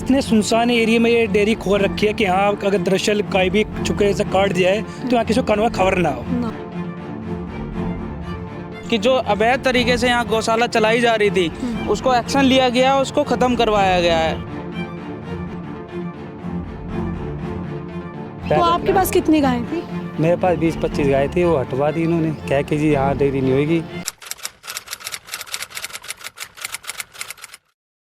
इतने सुनसान एरिया में ये डेयरी खोल रखी है कि यहाँ अगर दरअसल गाय भी चुके से काट दिया है तो यहाँ किसी को कानून खबर ना हो। कि जो अवैध तरीके से यहाँ गौशाला चलाई जा रही थी उसको एक्शन लिया गया, उसको ख़त्म करवाया गया है। तो आपके पास कितनी गायें थी? मेरे पास 20-25 गाय थी, वो हटवा दी इन्होंने, कह के जी यहाँ डेयरी नहीं होगी।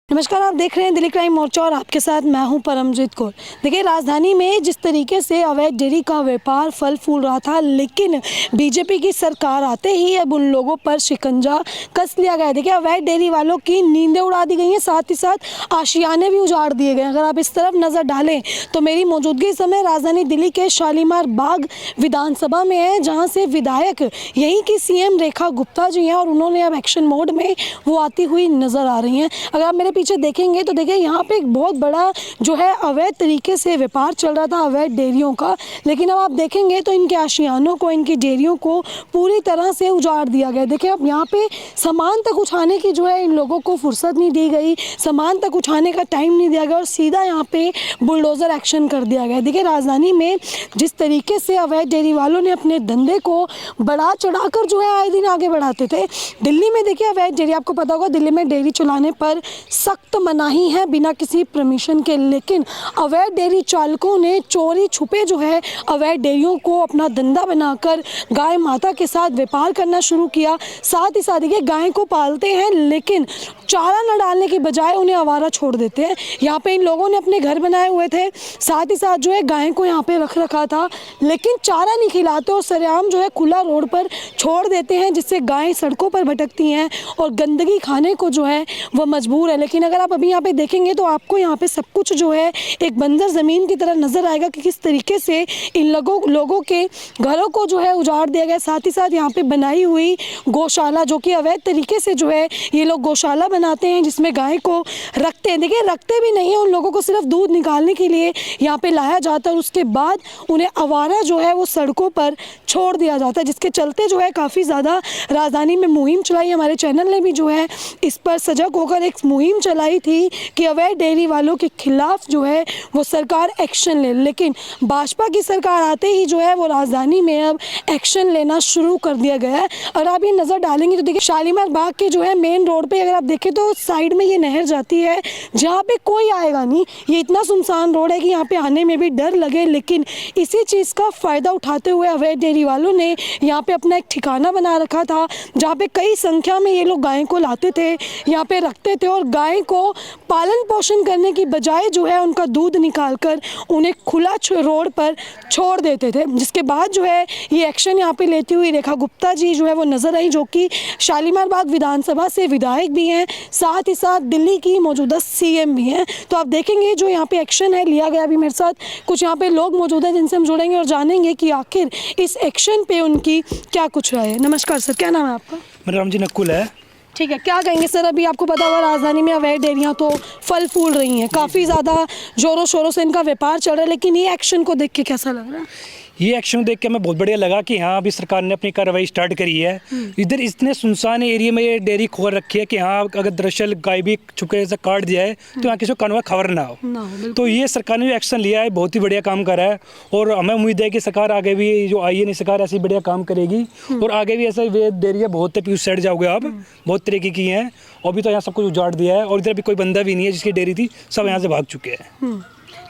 नमस्कार, आप देख रहे हैं दिल्ली क्राइम मोर्चा और आपके साथ मैं हूं परमजीत कौर। देखिए, राजधानी में जिस तरीके से अवैध डेयरी का व्यापार फल फूल रहा था, लेकिन बीजेपी की सरकार आते ही अब उन लोगों पर शिकंजा कस लिया गया है। देखिए, अवैध डेयरी वालों की नींदें उड़ा दी गई हैं, साथ ही साथ आशियाने भी उजाड़ दिए गए। अगर आप इस तरफ नज़र डालें तो मेरी मौजूदगी इस समय राजधानी दिल्ली के शालीमार बाग विधानसभा में है, जहाँ से विधायक यहीं की सीएम रेखा गुप्ता जी हैं और उन्होंने अब एक्शन मोड में वो आती हुई नज़र आ रही हैं। अगर आप मेरे पीछे देखेंगे तो देखिए, यहाँ पे एक बहुत बड़ा जो है अवैध तरीके से व्यापार चल रहा था अवैध डेयरियों का, लेकिन अब आप देखेंगे तो इनके आशियानों को, इनकी डेयरियों को पूरी तरह से उजाड़ दिया गया। देखिए, अब यहाँ पे सामान तक उठाने की जो है इन लोगों को फुर्सत नहीं दी गई, सामान तक उठाने का टाइम नहीं दिया गया और सीधा यहाँ पे बुलडोज़र एक्शन कर दिया गया। देखिए, राजधानी में जिस तरीके से अवैध डेयरी वालों ने अपने धंधे को बढ़ा चढ़ाकर जो है आए दिन आगे बढ़ाते थे, दिल्ली में देखिए अवैध डेयरी, आपको पता होगा दिल्ली में डेयरी चलाने पर सख्त मनाही है बिना किसी परमिशन के, लेकिन अवैध डेयरी चालकों ने चोरी छुपे जो है अवैध डेयरियों को अपना धंधा बनाकर गाय माता के साथ व्यापार करना शुरू किया। साथ ही साथ देखिए, गाय को पालते हैं लेकिन चारा न डालने की बजाय उन्हें आवारा छोड़ देते हैं। यहाँ पे इन लोगों ने अपने घर बनाए हुए थे, साथ ही साथ जो है गाय को यहाँ पे रख रखा था, लेकिन चारा नहीं खिलाते और सरेआम जो है खुला रोड पर छोड़ देते हैं, जिससे गायें सड़कों पर भटकती हैं और गंदगी खाने को जो है वह मजबूर है। लेकिन अगर आप अभी यहाँ पे देखेंगे तो आपको यहाँ पे सब कुछ जो है एक बंजर ज़मीन की तरह नज़र आएगा कि किस तरीके से इन लोगों के घरों को जो है उजाड़ दिया गया। साथ ही साथ यहाँ पे बनाई हुई गौशाला, जो कि अवैध तरीके से जो है ये लोग गौशाला बनाते हैं जिसमें गाय को रखते हैं। देखिए, रखते भी नहीं है, उन लोगों को सिर्फ दूध निकालने के लिए यहाँ पे लाया जाता है और उसके बाद उन्हें आवारा जो है वो सड़कों पर छोड़ दिया जाता है, जिसके चलते जो है काफ़ी ज़्यादा राजधानी में मुहिम चलाई। हमारे चैनल ने भी जो है इस पर सजग होकर एक मुहिम चलाई थी कि अवैध डेयरी वालों के खिलाफ जो है वो सरकार एक्शन ले, लेकिन भाजपा की सरकार आते ही जो है वो राजधानी में अब एक्शन लेना शुरू कर दिया गया है। और आप ये नज़र डालेंगे तो देखिए, शालीमार बाग के जो है मेन रोड पे अगर आप देखें तो साइड में ये नहर जाती है जहाँ पे कोई आएगा नहीं। ये इतना सुनसान रोड है कि यहाँ पे आने में भी डर लगे, लेकिन इसी चीज़ का फ़ायदा उठाते हुए अवैध डेयरी वालों ने यहाँ पे अपना एक ठिकाना बना रखा था, जहाँ पे कई संख्या में ये लोग गाय को लाते थे, यहाँ पे रखते थे और गाय को पालन पोषण करने की बजाय जो है उनका दूध निकालकर उन्हें खुला रोड पर छोड़ देते थे। जिसके बाद जो है ये एक्शन यहाँ पे लेती हुई रेखा गुप्ता जी जो है वो नज़र आई, जो कि शालीमार बाग विधानसभा से विधायक भी हैं, साथ ही साथ दिल्ली की मौजूदा सीएम भी हैं। तो आप देखेंगे जो यहाँ पे एक्शन है लिया गया। अभी मेरे साथ कुछ यहाँ पे लोग मौजूद हैं जिनसे हम जुड़ेंगे और जानेंगे कि आखिर इस एक्शन पे उनकी क्या कुछ राय है। नमस्कार सर, क्या नाम है आपका? मेरा नाम जी नकुल है। ठीक है, क्या कहेंगे सर, अभी आपको पता होगा राजधानी में अवैध डेयरियाँ तो फल फूल रही हैं, काफ़ी ज़्यादा जोरों शोरों से इनका व्यापार चल रहा है, लेकिन ये एक्शन को देख के कैसा लग रहा है? ये एक्शन देख के हमें बहुत बढ़िया लगा कि हाँ, अभी सरकार ने अपनी कार्रवाई स्टार्ट करी है। इधर इतने सुनसान एरिया में ये डेयरी खोल रखी है कि हाँ, अगर दरअसल गाय भी चुके से काट दिया है तो यहाँ किसी को कानून खबर ना हो। तो ये सरकार ने जो एक्शन लिया है बहुत ही बढ़िया काम करा है और हमें उम्मीद है कि सरकार आगे भी जो आई है नहीं सरकार ऐसी बढ़िया काम करेगी और आगे भी ऐसा डेयरियाँ बहुत है, उस साइड जाओगे आप, बहुत तरीके की हैं। अभी तो यहाँ सब कुछ उजाड़ दिया है और इधर भी कोई बंदा भी नहीं है जिसकी डेयरी थी, सब यहाँ से भाग चुके हैं।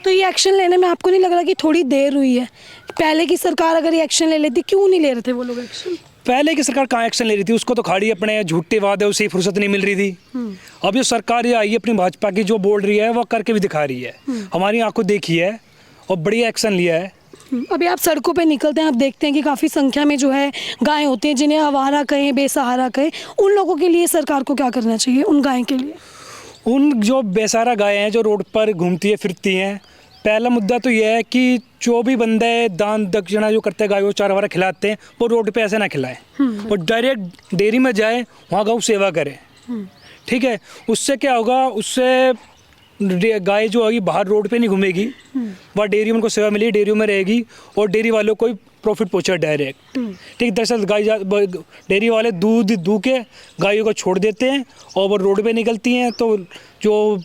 तो ये एक्शन लेने में आपको नहीं लग रहा कि थोड़ी देर हुई है? पहले की सरकार अगर ये एक्शन ले लेती, क्यों नहीं ले रहे थे वो लोग एक्शन? पहले की सरकार कहाँ एक्शन ले रही थी, उसको तो खाड़ी अपने झूठे वादे उसे फुर्सत नहीं मिल रही थी। अब जो सरकार ये आई है अपनी भाजपा की, जो बोल रही है वो करके भी दिखा रही है, हमारी आंखों देखी है और बढ़िया एक्शन लिया है। अभी आप सड़कों पे निकलते हैं, आप देखते हैं कि काफ़ी संख्या में जो है गायें होती हैं, जिन्हें आवारा कहें, बेसहारा कहें, उन लोगों के लिए सरकार को क्या करना चाहिए? उन गायों के लिए, उन जो बेसहारा गायें हैं जो रोड पर घूमती है फिरती हैं, पहला मुद्दा तो यह है कि जो भी बंदे दान दक्षिणा जो करते हैं गायों को चारा वारा खिलाते हैं, वो रोड पे ऐसे ना खिलाएं और डायरेक्ट डेयरी में जाए, वहाँ गौ सेवा करें। ठीक है, उससे क्या होगा, उससे गाय जो होगी बाहर रोड पे नहीं घूमेगी, वह डेयरी में उनको सेवा मिलेगी, डेयरी में रहेगी और डेयरी वालों को प्रॉफिट पहुँचा डायरेक्ट। ठीक, दरअसल गाय डेयरी वाले दूध दूह के गायों को छोड़ देते हैं और वो रोड पे निकलती हैं, तो जो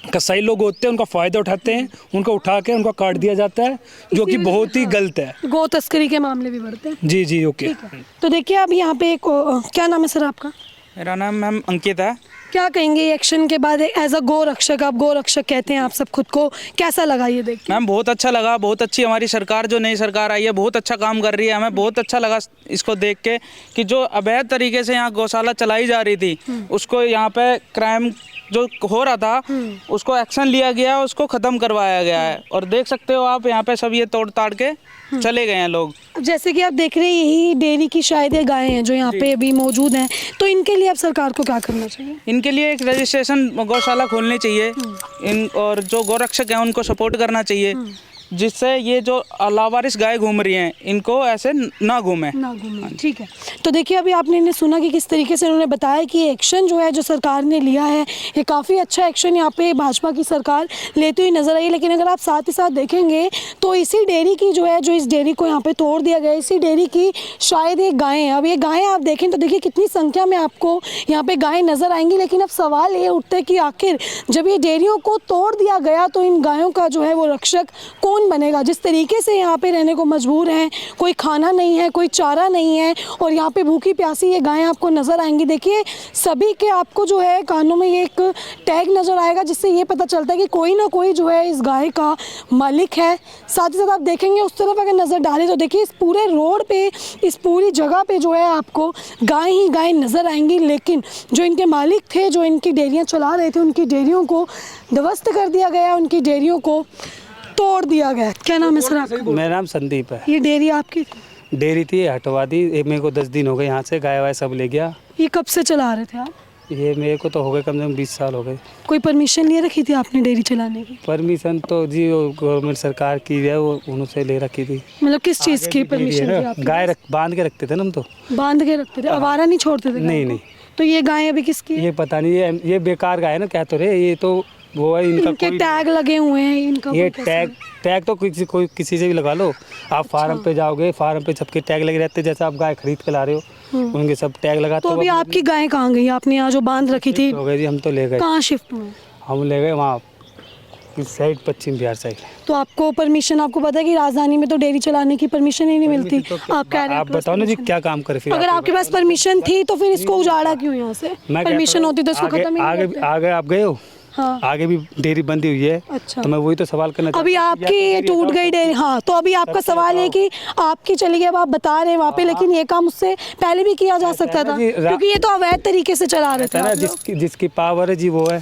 कसाई लोग होते हैं उनका फ़ायदा उठाते हैं, उनको उठा के उनको काट दिया जाता है, जो कि बहुत ही गलत है। गो तस्करी के मामले भी बढ़ते हैं। जी जी ओके। तो देखिए अब यहाँ पे एक क्या नाम है सर आपका? मेरा नाम मैम अंकित है। क्या कहेंगे एक्शन के बाद एज अ गो रक्षक, आप गो रक्षक कहते हैं आप सब खुद को, कैसा लगा ये देख के? मैम बहुत अच्छा लगा, बहुत अच्छी हमारी सरकार, जो नई सरकार आई है बहुत अच्छा काम कर रही है। हमें बहुत अच्छा लगा इसको देख के कि जो अवैध तरीके से यहाँ गौशाला चलाई जा रही थी, उसको यहाँ पे क्राइम जो हो रहा था उसको एक्शन लिया गया, उसको ख़त्म करवाया गया है। और देख सकते हो आप यहाँ पे सब ये तोड़ ताड़ के चले गए हैं लोग। अब जैसे कि आप देख रहे हैं यही डेयरी की शायद ये गायें हैं जो यहाँ पे अभी मौजूद हैं, तो इनके लिए अब सरकार को क्या करना चाहिए? इनके लिए एक रजिस्ट्रेशन गौशाला खोलनी चाहिए इन, और जो गौरक्षक हैं उनको सपोर्ट करना चाहिए, जिससे ये जो लावारिस गाय घूम रही हैं इनको ऐसे ना घूमें। ठीक है। तो देखिए अभी आपने इन्हें सुना कि किस तरीके से उन्होंने बताया कि एक्शन जो है जो सरकार ने लिया है ये काफ़ी अच्छा एक्शन यहाँ पे भाजपा की सरकार लेती हुई नजर आई। लेकिन अगर आप साथ ही साथ देखेंगे तो इसी डेयरी की जो है, जो इस डेयरी को यहाँ पे तोड़ दिया गया, इसी डेयरी की शायद ये गायें हैं। अब ये गायें आप देखें तो देखिए कितनी संख्या में आपको यहाँ पे गायें नजर आएंगी। लेकिन अब सवाल ये उठता है कि आखिर जब ये डेयरियों को तोड़ दिया गया तो इन गायों का जो है वो रक्षक कौन बनेगा? जिस तरीके से यहाँ पे रहने को मजबूर हैं, कोई खाना नहीं है, कोई चारा नहीं है, और यहाँ पे भूखी प्यासी ये गायें आपको नज़र आएंगी। देखिए सभी के आपको जो है कानों में ये एक टैग नज़र आएगा, जिससे ये पता चलता है कि कोई ना कोई जो है इस गाय का मालिक है। साथ ही साथ आप देखेंगे उस तरफ अगर नज़र डालें तो देखिए इस पूरे रोड पे, इस पूरी जगह पे जो है आपको गाय ही गाय नज़र आएंगी। लेकिन जो इनके मालिक थे, जो इनकी डेयरियाँ चला रहे थे, उनकी डेयरियों को ध्वस्त कर दिया गया, उनकी डेयरियों को तोड़ दिया गया। क्या नाम है सर आपका? मेरा नाम संदीप है। ये डेयरी आपकी? डेयरी थी, हटवा दी। ये मेरे को 10 दिन हो गए, यहाँ से गाय वाय सब ले गया। ये कब से चला रहे थे आप? ये मेरे को तो हो गए कम से कम 20 साल हो गए। कोई परमिशन लिए रखी थी आपने डेयरी चलाने की? परमिशन तो जी वो गवर्नमेंट सरकार की है, वो उनसे ले रखी थी। मतलब किस चीज़ की परमिशन थी आपकी? गाय बांध के रखते थे ना हम तो। बांध के रखते थे, आवारा नहीं छोड़ते थे गाय नहीं को? नहीं। तो ये गाय अभी किसकी है? ये पता नहीं, ये बेकार गाय है ना, क्या तो रे, ये तो वो है इनका। इनके कोई टैग लगे हुए हैं, इनका ये कोई कैसे? टैग तो किसी से भी लगा लो। आप फार्म पे जाओगे, फार्म पे सबके टैग लगे रहते हैं। जैसे आप गाय खरीद के ला रहे हो उनके सब टैग लगाते तो हो। अभी आपकी गाय कहाँ गई? आपने यहाँ जो बांध रखी थी हो गए जी, हम तो ले गए। कहाँ शिफ्ट हुए? हम ले गए वहाँ इस साइड, पश्चिम बिहार साइड। तो आपको परमिशन, आपको पता है कि राजधानी में तो डेयरी चलाने की परमिशन ही नहीं मिलती। आप कह रहे हैं आप बताओ ना जी क्या काम करे फिर। अगर आपके पास परमिशन थी तो फिर इसको उजाड़ा क्यों यहाँ से? परमिशन होती तो इसको खत्म ही नहीं करते। आगे आप गए हो? हाँ। आगे भी डेयरी बंदी हुई है। अच्छा। तो मैं वही तो सवाल करना अभी आपकी ये टूट गई डेयरी, हाँ, तो अभी आपका सवाल है कि आपकी चली गई, अब आप बता रहे हैं वहाँ पे, लेकिन ये काम उससे पहले भी किया जा सकता था, क्योंकि ये तो अवैध तरीके से चला रहे थे ना। आप लोग। जिसकी पावर है जी वो है।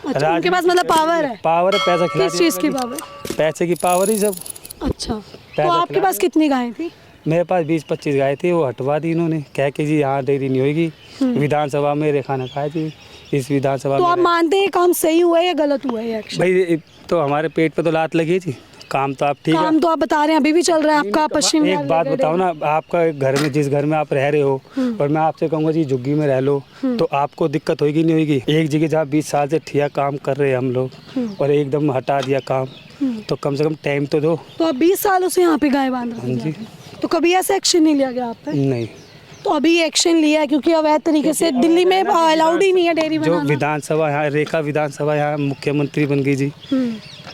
अच्छा, उनके पास मतलब पावर है? पावर है, पैसा खिला किस चीज़ की पावर? पैसे की पावर ही सब। अच्छा, तो आपके पास कितनी गायें थी? मेरे पास 20-25 गाय थी, वो हटवा दी इन्होंने, कह के जी यहाँ डेयरी नहीं होगी। विधानसभा में खाना खाए थी इस विधानसभा तो में। आप मानते हैं काम सही हुआ है या गलत हुआ है एक्शन? भाई तो हमारे पेट पे तो लात लगी है जी। काम तो आप ठीक है, काम तो आप बता रहे हैं अभी भी चल रहा है आपका पश्चिम एक बात बताओ ना, आपका घर में जिस घर में आप रह रहे हो और मैं आपसे कहूँगा जी झुग्गी में रह लो तो आपको दिक्कत होगी नहीं होगी? एक जगह जहाँ 20 साल से ठिया काम कर रहे हैं हम लोग और एकदम हटा दिया काम, तो कम से कम टाइम तो दो। तो आप 20 सालों से यहाँ पे गाय बांध रहे हैं, तो कभी ऐसा एक्शन नहीं लिया गया आप पे? नहीं। तो अभी एक्शन लिया है क्योंकि अवैध तरीके से दिल्ली में अलाउड ही नहीं है डेयरी जो बनाना। विधानसभा यहाँ रेखा विधानसभा यहाँ मुख्यमंत्री बन गई जी,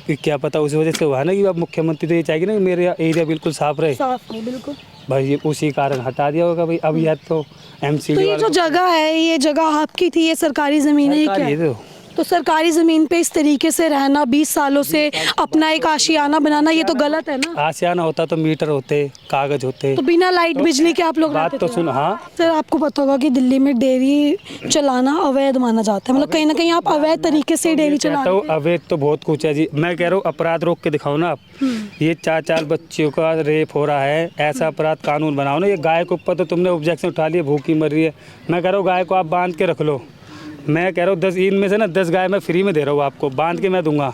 कि क्या पता उस वजह से हुआ ना कि अब मुख्यमंत्री तो ये चाहेगी ना कि मेरे एरिया बिल्कुल साफ रहे। साफ है बिल्कुल भाई ये उसी कारण हटा दिया होगा भाई। अब यह तो एमसीडी तो ये जो जगह है, ये जगह आपकी थी, ये सरकारी जमीन है, ये क्या है? तो सरकारी ज़मीन पे इस तरीके से रहना 20 सालों से, अपना एक आशियाना बनाना, ये तो गलत है ना? आशियाना होता तो मीटर होते, कागज होते, तो बिना लाइट बिजली के आप लोग बात रहते तो थे? सुन। हाँ सर आपको पता होगा कि दिल्ली में डेयरी चलाना अवैध माना जाता है, मतलब कहीं ना कहीं आप अवैध तरीके से डेयरी चला रहे थे। अवैध तो बहुत कुछ है जी। मैं कह रहा हूँ अपराध रोक के दिखाओ ना आप। ये 4 बच्चियों का रेप हो रहा है, ऐसा अपराध कानून बनाओ ना। ये गाय के ऊपर तो तुमने ऑब्जेक्शन उठा लिया, भूखी मर रही है। मैं कह रहा हूँ गाय को आप बांध के रख लो। मैं कह रहा हूँ 10 इनमें से ना 10 गाय मैं फ्री में दे रहा हूँ आपको, बांध के मैं दूंगा।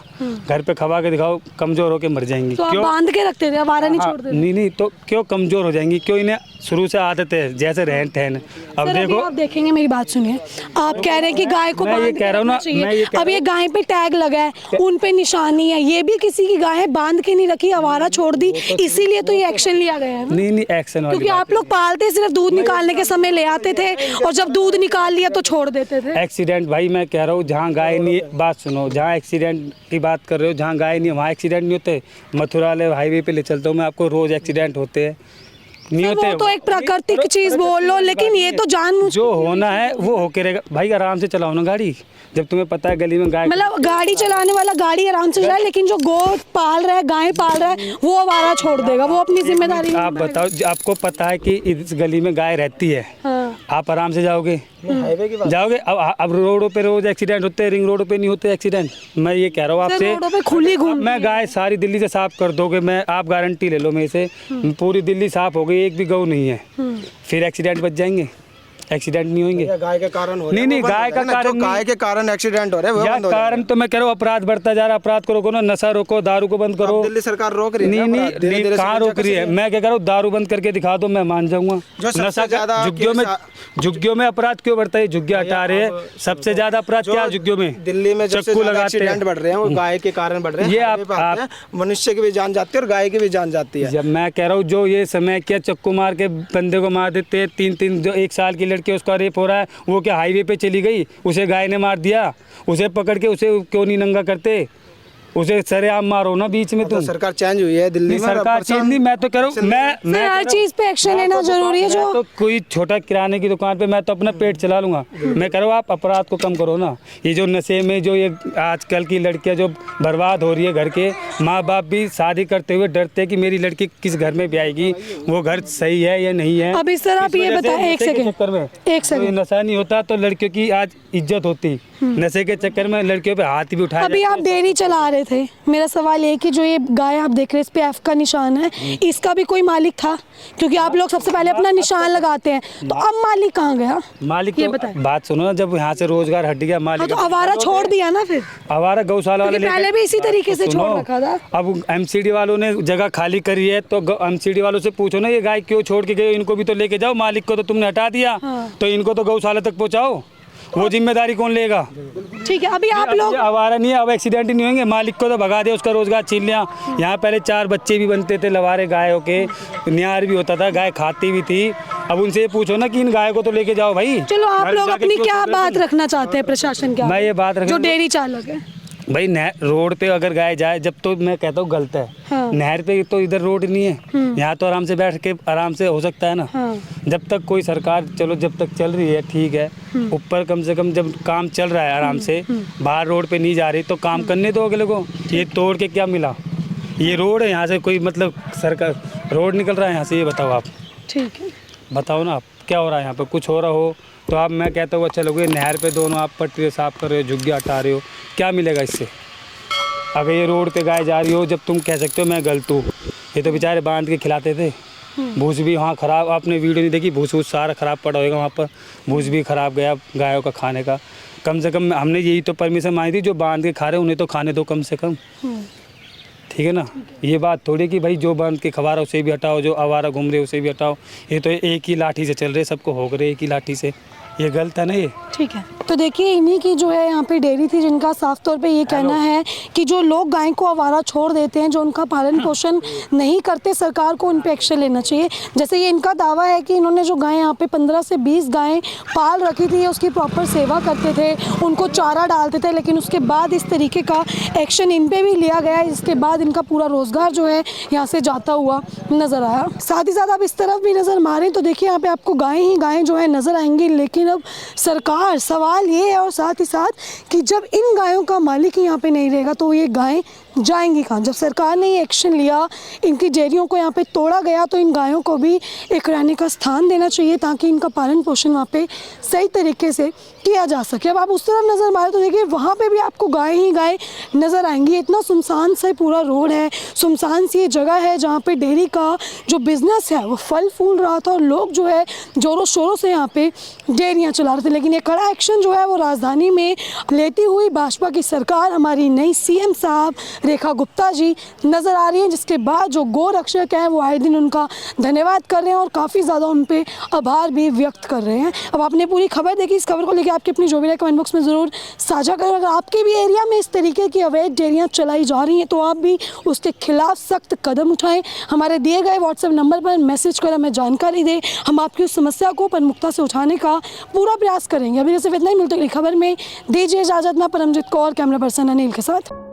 घर पे खवा के दिखाओ, कमजोर होके मर जाएंगी। तो आप बांध के रखते थे, आवारा नहीं छोड़ते थे? नहीं तो क्यों कमजोर हो जाएंगी? क्यों इन्हें शुरू से आदत है जैसे रहन ठहन। अब सर, अभी देखो आप देखेंगे, मेरी बात सुनिए, आप कह रहे हैं कि गाय को मैं ये बांध के कह रहा हूँ ना, रखना चाहिए। मैं ये कह अब ये गाय पे टैग लगा है, उन पे निशानी है, ये भी किसी की गाय है, बांध के नहीं रखी, आवारा छोड़ दी, इसीलिए तो ये एक्शन लिया गया है ना? नहीं एक्शन वाली क्योंकि आप लोग पालते सिर्फ दूध निकालने के समय ले आते थे और जब दूध निकाल लिया तो छोड़ देते थे। एक्सीडेंट भाई मैं कह रहा हूँ जहाँ गाय नहीं, बात सुनो, जहाँ एक्सीडेंट की बात कर रहे हो, जहाँ गाय नहीं है वहाँ एक्सीडेंट नहीं होते। मथुरा वाले हाईवे पे ले चलता हूँ मैं, आपको रोज एक्सीडेंट होते हैं, नहीं सर, होते। वो तो एक प्राकृतिक चीज बोल लो, लेकिन ये तो जानबूझ, जो होना है वो होके रहेगा भाई। आराम से चलाओ ना गाड़ी, जब तुम्हें पता है गली में गाय, मतलब गाड़ी चलाने वाला गाड़ी आराम से चलाए, लेकिन जो गो पाल रहा है, गाय पाल रहा है, वो आवारा छोड़ देगा, वो अपनी जिम्मेदारी आप बताओ, आपको पता है कि इस गली में गाय रहती है, हाँ। आप आराम से जाओगे जाओगे। अब रोडों पे रोज एक्सीडेंट होते हैं, रिंग रोड पे नहीं होते एक्सीडेंट। मैं ये कह रहा हूँ सर, आपसे, रोडों पे खुली घूम, मैं गाय सारी दिल्ली से साफ कर दोगे, मैं आप गारंटी ले लो मेरे से, पूरी दिल्ली साफ हो गई, एक भी गऊ नहीं है, फिर एक्सीडेंट बच जाएंगे, एक्सीडेंट नहीं होंगे। गाय के कारण हो रहे हैं, नहीं वो बंद गाय हो का जाएगा ना, कारण जो गाय के कारण एक्सीडेंट हो रहे हैं वो यार बंद हो कारण तो मैं कह रहा हूँ अपराध बढ़ता जा रहा है, अपराध को रोको ना, नशा रोको, दारू को बंद करो। अब दिल्ली सरकार रोक रही है नहीं ना, नहीं धीरे धीरे कहाँ समझा रोक रही है, कैसे? मैं क्या कह रहा हूँ, दारू बंद करके दिखा दो, मैं मान जाऊंगा। जो सबसे नशा ज्यादा झुग्गियों में अपराध क्यों बढ़ता है, झुग्गियाँ हटा रहे हैं, सबसे ज्यादा अपराध क्या है झुग्गियों में, दिल्ली में जो चक्कू लगाते एक्सीडेंट बढ़ रहे हैं वो गाय के कारण बढ़ रहे हैं। ये हाईवे पे आते हैं, मनुष्य की भी जान जाती है और गाय की भी जान जाती है। जब मैं कह रहा हूँ जो ये समय क्या चक्कू मार के बंदे को मार देते हैं, 3 जो 1 साल की लड़की उसका रेप हो रहा है, वो क्या हाईवे पे चली गई, उसे गाय ने मार दिया, उसे पकड़ के उसे क्यों नहीं नंगा करते, उसे सरेआम मारो ना बीच में। तो तुम सरकार चेंज हुई है दिल्ली में, सरकार चेंज नहीं, मैं तो कह रहा हूँ, मैं हर चीज पे एक्शन लेना जरूरी है। जो तो कोई छोटा किराने की दुकान पे मैं तो अपना पेट चला लूंगा, मैं कह रहा हूँ आप अपराध को कम करो ना। ये जो नशे में जो ये आजकल की लड़कियां जो बर्बाद हो रही है, घर के माँ बाप भी शादी करते हुए डरते हैं कि मेरी लड़की किस घर में ब्याएगी, वो घर सही है या नहीं है। अब इस तरह आप ये बताएं, एक सेकंड, एक सेकंड, नशा नहीं होता तो लड़कियों की आज इज्जत होती, नशे के चक्कर में लड़कियों पे हाथ भी उठाया। अभी आप डेयरी चला रहे थे, मेरा सवाल ये कि जो ये गाय आप देख रहे हैं इस पे एफ का निशान है, इसका भी कोई मालिक था? क्योंकि आप लोग सबसे पहले अपना निशान लगाते हैं, तो अब मालिक कहाँ गया? मालिक ये तो बताएं। बात सुनो ना, जब यहाँ से रोजगार हट गया हाँ, मालिक तो आवारा छोड़ दिया ना फिर, आवारा गौशाला वाले क्योंकि पहले भी इसी तरीके से छोड़ रखा था। अब एमसीडी वालों ने जगह खाली करी है तो एमसीडी वालों से पूछो ना ये गाय क्यों छोड़ के गए, इनको भी तो लेके जाओ, मालिक को तो तुमने हटा दिया, तो इनको तो गौशाला तक पहुँचाओ, वो जिम्मेदारी कौन लेगा? ठीक है, अभी आप लोग, ये आवारा नहीं है, अब एक्सीडेंट ही नहीं होंगे, मालिक को तो भगा दे, उसका रोजगार छीन लिया। यहाँ पहले 4 बच्चे भी बनते थे लवारे गायों के, न्यार भी होता था, गाय खाती भी थी। अब उनसे ये पूछो ना कि इन गायों को तो लेके जाओ भाई। चलो आप घर लोग जाके अपनी क्यों क्या छोड़ रहे हो बात तुम? रखना चाहते हैं प्रशासन क्या? मैं ये बात जो डेयरी चालक है, भाई रोड पे अगर गाय जाए जब, तो मैं कहता हूँ गलत है। हाँ। नहर पे तो इधर रोड नहीं है, यहाँ तो आराम से बैठ के आराम से हो सकता है ना। हाँ। जब तक कोई सरकार, चलो जब तक चल रही है ठीक है, ऊपर कम से कम जब काम चल रहा है आराम से, बाहर रोड पे नहीं जा रही तो काम करने दो अगले को। ये तोड़ के क्या मिला? ये रोड है, यहाँ से कोई मतलब सरकार रोड निकल रहा है यहाँ से, ये बताओ आप, ठीक है, बताओ ना आप क्या हो रहा है यहाँ पे? कुछ हो रहा हो तो आप, मैं कहता हूँ अच्छा लोगे, नहर पे दोनों आप पटरी साफ कर रहे हो, झुग्गियाँ हटा रहे हो, क्या मिलेगा इससे? अगर ये रोड पे गाय जा रही हो, जब तुम कह सकते हो मैं गलत हूँ, ये तो बेचारे बांध के खिलाते थे, भूस भी वहाँ ख़राब, आपने वीडियो नहीं देखी, भूस सारा ख़राब पड़ा होगा वहाँ पर, भूस भी ख़राब गया गायों का खाने का। कम से कम हमने यही तो परमिशन मांगी थी, जो बांध के खा रहे उन्हें तो खाने दो कम से कम, ठीक है ना। ये बात थोड़ी कि भाई जो बांध के खवा रहा उसे भी हटाओ, जो आवारा घूम रहे उसे भी हटाओ। ये तो एक ही लाठी से चल रहे, सबको होग रहे एक ही लाठी से, ये गलत है ना ये। ठीक है, तो देखिए इन्हीं की जो है यहाँ पे डेयरी थी, जिनका साफ तौर पे ये कहना है कि जो लोग गाय को आवारा छोड़ देते हैं, जो उनका पालन पोषण नहीं करते, सरकार को उन पे एक्शन लेना चाहिए। जैसे ये इनका दावा है कि इन्होंने जो गाय यहाँ पे 15 से 20 गायें पाल रखी थी, उसकी प्रॉपर सेवा करते थे, उनको चारा डालते थे, लेकिन उसके बाद इस तरीके का एक्शन इन पे भी लिया गया। इसके बाद इनका पूरा रोजगार जो है यहाँ से जाता हुआ नजर आया। साथ ही साथ आप इस तरफ भी नजर मारें तो देखिए यहाँ पे आपको गायें ही गायें जो है नजर आएंगी, लेकिन अब सरकार, सवाल ये है और साथ ही साथ कि जब इन गायों का मालिक ही यहाँ पे नहीं रहेगा तो ये गायें जाएंगी कहाँ? जब सरकार ने ये एक्शन लिया, इनकी डेयरियों को यहाँ पे तोड़ा गया, तो इन गायों को भी एक रहने का स्थान देना चाहिए ताकि इनका पालन पोषण वहाँ पे सही तरीके से किया जा सके। अब आप उस तरफ नज़र मारें तो देखिए वहाँ पे भी आपको गाय ही गाय नज़र आएंगी। इतना सुनसान सा पूरा रोड है, सुनसान सी ये जगह है जहाँ पे डेयरी का जो बिज़नेस है वो फल फूल रहा था और लोग जो है ज़ोरों शोरों से यहाँ पे डेयरियाँ चला रहे थे। लेकिन ये कड़ा एक्शन जो है वो राजधानी में लेती हुई भाजपा की सरकार, हमारी नई CM साहब रेखा गुप्ता जी नज़र आ रही हैं, जिसके बाद जो गौ रक्षक हैं वो आए दिन उनका धन्यवाद कर रहे हैं और काफ़ी ज़्यादा उन पर आभार भी व्यक्त कर रहे हैं। अब आपने पूरी खबर देखी, इस खबर को लेकर आपकी अपनी जो भी राय कमेंट बॉक्स में ज़रूर साझा करें। अगर आपके भी एरिया में इस तरीके की अवैध डेयरियाँ चलाई जा रही हैं तो आप भी उसके खिलाफ सख्त कदम उठाएं। हमारे दिए गए व्हाट्सएप नंबर पर मैसेज कर हमें जानकारी दें, हम आपकी उस समस्या को प्रमुखता से उठाने का पूरा प्रयास करेंगे। अभी सिर्फ इतना ही, मिलते अगली खबर में। दीजिए इजाज़त, मैं परमजीत कौर, कैमरा पर्सन अनिल के साथ।